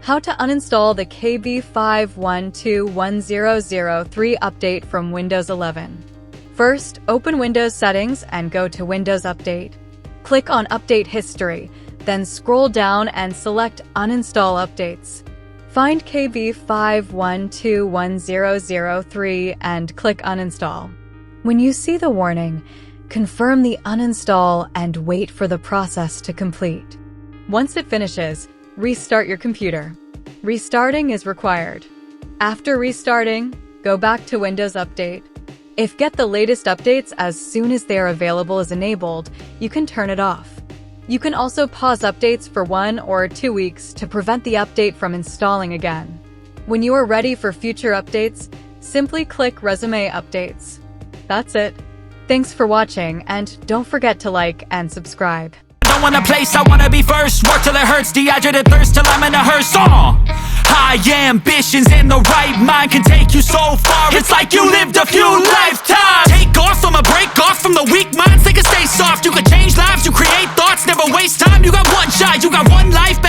How to uninstall the KB5121003 update from Windows 11. First, open Windows Settings and go to Windows Update. Click on Update History, then scroll down and select Uninstall Updates. Find KB5121003 and click Uninstall. When you see the warning, confirm the uninstall and wait for the process to complete. Once it finishes, restart your computer. Restarting is required. After restarting, go back to Windows Update. If Get the latest updates as soon as they are available is enabled, you can turn it off. You can also pause updates for 1 or 2 weeks to prevent the update from installing again. When you are ready for future updates, simply click Resume Updates. That's it. Thanks for watching, and don't forget to like and subscribe. I want a place, I wanna be first. Work till it hurts, dehydrated thirst till I'm in a hearse. High ambitions and the right mind can take you so far. It's like you lived a few lifetimes. Take off from a break off from the weak minds. They can stay soft, you can change lives, you create thoughts, never waste time. You got one shot, you got one life.